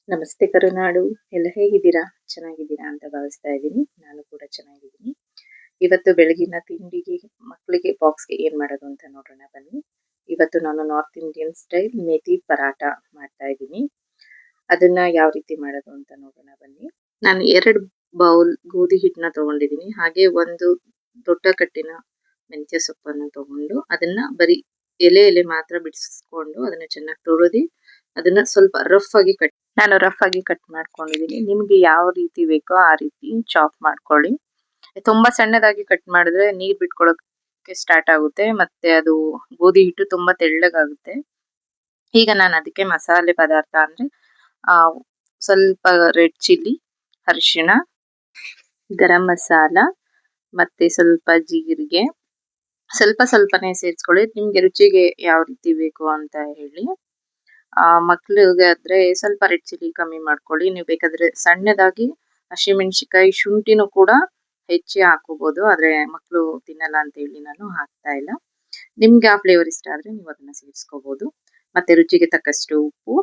ನಮಸ್ತೆ ಕರುನಾಡು. ಎಲ್ಲ ಹೇಗಿದ್ದೀರಾ? ಚೆನ್ನಾಗಿದ್ದೀರಾ ಅಂತ ಭಾವಿಸ್ತಾ ಇದ್ದೀನಿ. ನಾನು ಕೂಡ ಚೆನ್ನಾಗಿದ್ದೀನಿ. ಇವತ್ತು ಬೆಳಗಿನ ತಿಂಡಿಗೆ ಮಕ್ಕಳಿಗೆ ಬಾಕ್ಸ್‌ಗೆ ಏನ್ ಮಾಡೋದು ಅಂತ ನೋಡೋಣ ಬನ್ನಿ. ಇವತ್ತು ನಾನು north Indian style methi paratha ಮಾಡ್ತಾ ಇದ್ದೀನಿ. ಅದನ್ನ ಯಾವ ರೀತಿ ಮಾಡೋದು ಅಂತ ನೋಡೋಣ ಬನ್ನಿ. ನಾನು 2 ಬೌಲ್ ಗೋಧಿ ಹಿಟ್ಟನ್ನ ತಗೊಂಡಿದ್ದೀನಿ. ಹಾಗೆ ಒಂದು ದೊಡ್ಡ ಕಟ್ಟಿನ ಮೆಂತ್ಯ ಸೊಪ್ಪನ್ನು ತಗೊಂಡು ಅದನ್ನ ಬರೀ ಎಲೆ ಮಾತ್ರ ಬಿಡಿಸ್ಕೊಂಡು ಅದನ್ನ ಚೆನ್ನಾಗಿ ತೊಳೆದು ಅದನ್ನ ಸ್ವಲ್ಪ ರಫ್ ಆಗಿ ಕಟ್ ಮಾಡ್ಕೊಂಡಿದ್ದೀನಿ. ನಿಮ್ಗೆ ಯಾವ ರೀತಿ ಬೇಕೋ ಆ ರೀತಿ ಚಾಪ್ ಮಾಡ್ಕೊಳ್ಳಿ. ತುಂಬಾ ಸಣ್ಣದಾಗಿ ಕಟ್ ಮಾಡಿದ್ರೆ ನೀರ್ ಬಿಟ್ಕೊಳ್ಳೋಕೆ ಸ್ಟಾರ್ಟ್ ಆಗುತ್ತೆ, ಮತ್ತೆ ಅದು ಗೋಧಿ ಹಿಟ್ಟು ತುಂಬಾ ತೆಳ್ಳಗಾಗುತ್ತೆ. ಈಗ ನಾನು ಅದಕ್ಕೆ ಮಸಾಲೆ ಪದಾರ್ಥ ಅಂದ್ರೆ ಆ ಸ್ವಲ್ಪ ರೆಡ್ ಚಿಲ್ಲಿ, ಅರಿಶಿಣ, ಗರಂ ಮಸಾಲ, ಮತ್ತೆ ಸ್ವಲ್ಪ ಜೀರಿಗೆ, ಸ್ವಲ್ಪನೇ ಸೇರಿಸ್ಕೊಳ್ಳಿ. ನಿಮ್ಗೆ ರುಚಿಗೆ ಯಾವ ರೀತಿ ಬೇಕು ಅಂತ ಹೇಳಿ. ಮಕ್ಳಿಗೆ ಆದ್ರೆ ಸ್ವಲ್ಪ ರೆಡ್ ಚಿಲ್ಲಿ ಕಮ್ಮಿ ಮಾಡ್ಕೊಳ್ಳಿ. ನೀವು ಬೇಕಾದ್ರೆ ಸಣ್ಣದಾಗಿ ಹಸಿಮೆಣಸಿನಕಾಯಿ, ಶುಂಠಿನೂ ಕೂಡ ಹೆಚ್ಚಿ ಹಾಕೋಬಹುದು. ಆದ್ರೆ ಮಕ್ಕಳು ತಿನ್ನಲ್ಲ ಅಂತ ಹೇಳಿ ನಾನು ಹಾಕ್ತಾ ಇಲ್ಲ. ನಿಮ್ಗೆ ಆ ಫ್ಲೇವರ್ ಇಷ್ಟ ಆದ್ರೆ ನೀವು ಅದನ್ನ ಸೇರಿಸ್ಕೋಬಹುದು. ಮತ್ತೆ ರುಚಿಗೆ ತಕ್ಕಷ್ಟು ಉಪ್ಪು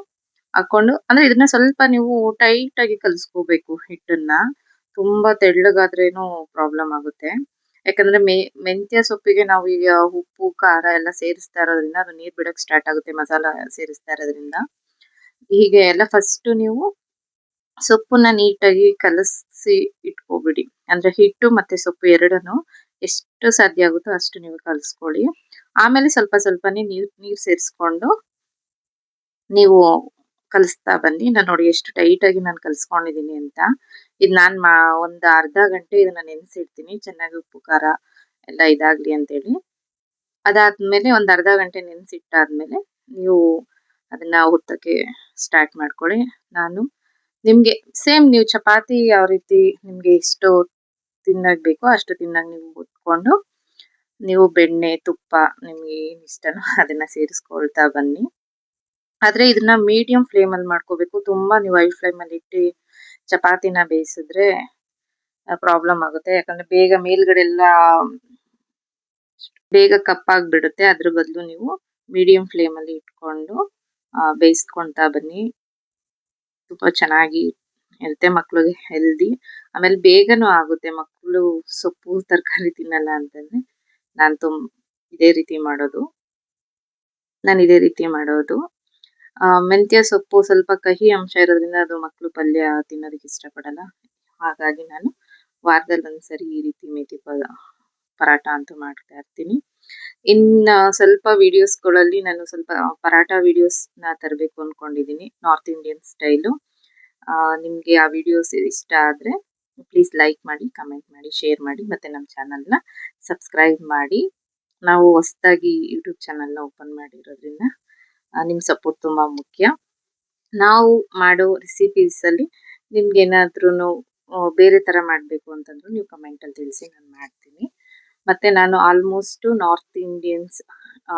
ಹಾಕೊಂಡು, ಅಂದ್ರೆ ಇದನ್ನ ಸ್ವಲ್ಪ ನೀವು ಟೈಟ್ ಆಗಿ ಕಲಿಸ್ಕೋಬೇಕು ಹಿಟ್ಟನ್ನ. ತುಂಬಾ ತೆಳ್ಳಗಾದ್ರೇನು ಪ್ರಾಬ್ಲಮ್ ಆಗುತ್ತೆ. ಯಾಕಂದ್ರೆ ಮೆಂತ್ಯ ಸೊಪ್ಪಿಗೆ ನಾವು ಈಗ ಉಪ್ಪು, ಖಾರ ಎಲ್ಲ ಸೇರಿಸ್ತಾ ಇರೋದ್ರಿಂದ ಅದು ನೀರ್ ಬಿಡಕ್ ಸ್ಟಾರ್ಟ್ ಆಗುತ್ತೆ, ಮಸಾಲ ಸೇರಿಸ್ತಾ ಇರೋದ್ರಿಂದ. ಹೀಗೆ ಎಲ್ಲ ಫಸ್ಟ್ ನೀವು ಸೊಪ್ಪನ್ನ ನೀಟಾಗಿ ಕಲಸಿ ಇಟ್ಕೋಬಿಡಿ. ಅಂದ್ರೆ ಹಿಟ್ಟು ಮತ್ತೆ ಸೊಪ್ಪು ಎರಡನ್ನು ಎಷ್ಟು ಸಾಧ್ಯ ಆಗುತ್ತೋ ಅಷ್ಟು ನೀವು ಕಲಸ್ಕೊಳ್ಳಿ. ಆಮೇಲೆ ಸ್ವಲ್ಪನೇ ನೀರ್ ಸೇರಿಸ್ಕೊಂಡು ನೀವು ಕಲಿಸ್ತಾ ಬನ್ನಿ. ನಾನು ನೋಡಿ ಎಷ್ಟು ಟೈಟ್ ಆಗಿ ನಾನು ಕಲ್ಸ್ಕೊಂಡಿದೀನಿ ಅಂತ. ಇದು ನಾನು ಒಂದು ಅರ್ಧ ಗಂಟೆ ಇದನ್ನ ನೆನೆಸಿಡ್ತೀನಿ, ಚೆನ್ನಾಗಿ ಉಪ್ಪು ಖಾರ ಎಲ್ಲ ಇದಾಗ್ಲಿ ಅಂತೇಳಿ. ಅದಾದ್ಮೇಲೆ ಒಂದು ಅರ್ಧ ಗಂಟೆ ನೆನೆಸಿಟ್ಟಾದ್ಮೇಲೆ ನೀವು ಅದನ್ನ ಒತ್ತಕ್ಕೆ ಸ್ಟಾರ್ಟ್ ಮಾಡ್ಕೊಳ್ಳಿ. ನಿಮ್ಗೆ ಸೇಮ್ ನೀವು ಚಪಾತಿ ಯಾವ ರೀತಿ ನಿಮ್ಗೆ ಎಷ್ಟು ತಿನ್ನಾಗ್ ಬೇಕೋ ಅಷ್ಟು ತಿನ್ನಾಗ್ ನೀವು ಒತ್ಕೊಂಡು, ನೀವು ಬೆಣ್ಣೆ, ತುಪ್ಪ ನಿಮ್ಗೆ ಏನ್ ಇಷ್ಟನೋ ಅದನ್ನ ಸೇರಿಸ್ಕೊಳ್ತಾ ಬನ್ನಿ. ಆದ್ರೆ ಇದನ್ನ ಮೀಡಿಯಂ ಫ್ಲೇಮ್ ಅಲ್ಲಿ ಮಾಡ್ಕೋಬೇಕು. ತುಂಬಾ ನೀವು ಹೈ ಫ್ಲೇಮ್ ಅಲ್ಲಿ ಇಟ್ಟು ಚಪಾತಿನ ಬೇಯಿಸಿದ್ರೆ ಪ್ರಾಬ್ಲಮ್ ಆಗುತ್ತೆ. ಯಾಕಂದ್ರೆ ಬೇಗ ಮೇಲ್ಗಡೆ ಎಲ್ಲ ಬೇಗ ಕಪ್ಪಾಗ್ಬಿಡುತ್ತೆ. ಅದ್ರ ಬದಲು ನೀವು ಮೀಡಿಯಂ ಫ್ಲೇಮ್ ಅಲ್ಲಿ ಇಟ್ಕೊಂಡು ಬೇಯಿಸ್ಕೊಂತಾ ಬನ್ನಿ. ತುಂಬಾ ಚೆನ್ನಾಗಿ ಇರುತ್ತೆ, ಮಕ್ಳಿಗೆ ಹೆಲ್ದಿ, ಆಮೇಲೆ ಬೇಗನೂ ಆಗುತ್ತೆ. ಮಕ್ಕಳು ಸೊಪ್ಪು ತರಕಾರಿ ತಿನ್ನಲ್ಲ ಅಂತಂದ್ರೆ ಇದೇ ರೀತಿ ಮಾಡೋದು. ನಾನು ಇದೇ ರೀತಿ ಮಾಡೋದು. ಮೆಂತ್ಯ ಸೊಪ್ಪು ಸ್ವಲ್ಪ ಕಹಿ ಅಂಶ ಇರೋದ್ರಿಂದ ಅದು ಮಕ್ಕಳು ಪಲ್ಯ ತಿನ್ನೋದಕ್ಕೆ ಇಷ್ಟಪಡಲ್ಲ. ಹಾಗಾಗಿ ನಾನು ವಾರದಲ್ಲಿ ಒಂದ್ಸರಿ ಈ ರೀತಿ ಮೇಥಿ ಪರಾಟ ಅಂತೂ ಮಾಡ್ತಾ ಇರ್ತೀನಿ. ಇನ್ನ ಸ್ವಲ್ಪ ವಿಡಿಯೋಸ್ಗಳಲ್ಲಿ ನಾನು ಸ್ವಲ್ಪ ಪರಾಟ ವಿಡಿಯೋಸ್ನ ತರಬೇಕು ಅನ್ಕೊಂಡಿದ್ದೀನಿ, ನಾರ್ತ್ ಇಂಡಿಯನ್ ಸ್ಟೈಲು. ನಿಮ್ಗೆ ಆ ವಿಡಿಯೋಸ್ ಇಷ್ಟ ಆದ್ರೆ ಪ್ಲೀಸ್ ಲೈಕ್ ಮಾಡಿ, ಕಮೆಂಟ್ ಮಾಡಿ, ಶೇರ್ ಮಾಡಿ, ಮತ್ತೆ ನಮ್ಮ ಚಾನಲ್ನ ಸಬ್ಸ್ಕ್ರೈಬ್ ಮಾಡಿ. ನಾವು ಹೊಸದಾಗಿ ಯೂಟ್ಯೂಬ್ ಚಾನಲ್ನ ಓಪನ್ ಮಾಡಿರೋದ್ರಿಂದ ನಿಮ್ಮ ಸಪೋರ್ಟ್ ತುಂಬಾ ಮುಖ್ಯ. ನಾವು ಮಾಡೋ ರೆಸಿಪೀಸ್ ಅಲ್ಲಿ ನಿಮ್ಗೆ ಏನಾದ್ರೂ ಬೇರೆ ತರ ಮಾಡ್ಬೇಕು ಅಂತಂದ್ರು ನೀವು ಕಮೆಂಟ್ ಅಲ್ಲಿ ತಿಳಿಸಿ, ನಾನು ಮಾಡ್ತೀನಿ. ಮತ್ತೆ ನಾನು ಆಲ್ಮೋಸ್ಟ್ ನಾರ್ತ್ ಇಂಡಿಯನ್ಸ್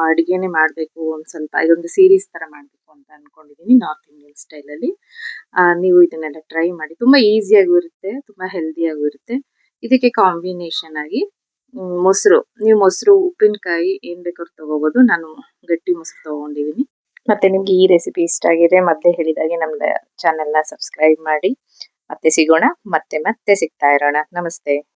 ಅಡುಗೆನೆ ಮಾಡಬೇಕು, ಇದೊಂದು ಸೀರೀಸ್ ತರ ಮಾಡಬೇಕು ಅಂತ ಅನ್ಕೊಂಡಿದ್ದೀನಿ ನಾರ್ತ್ ಇಂಡಿಯನ್ ಸ್ಟೈಲ್ ಅಲ್ಲಿ. ನೀವು ಇದನ್ನೆಲ್ಲ ಟ್ರೈ ಮಾಡಿ. ತುಂಬಾ ಈಸಿಯಾಗೂ ಇರುತ್ತೆ, ತುಂಬಾ ಹೆಲ್ದಿಯಾಗೂ ಇರುತ್ತೆ. ಇದಕ್ಕೆ ಕಾಂಬಿನೇಷನ್ ಆಗಿ ನೀವು ಮೊಸರು, ಉಪ್ಪಿನಕಾಯಿ ಏನ್ ಬೇಕಾದ್ರೂ ತಗೋಬಹುದು. ನಾನು ಗಟ್ಟಿ ಮೊಸರು ತಗೊಂಡಿದ್ದೀನಿ. ಮತ್ತೆ ನಿಮ್ಗೆ ಈ ರೆಸಿಪಿ ಇಷ್ಟ ಆಗಿದೆ ಮೊದಲೇ ಹೇಳಿದಾಗೆ ನಮ್ಮ ಚಾನೆಲ್ನ ಸಬ್ಸ್ಕ್ರೈಬ್ ಮಾಡಿ. ಮತ್ತೆ ಸಿಗೋಣ, ಮತ್ತೆ ಸಿಗ್ತಾ ಇರೋಣ. ನಮಸ್ತೆ.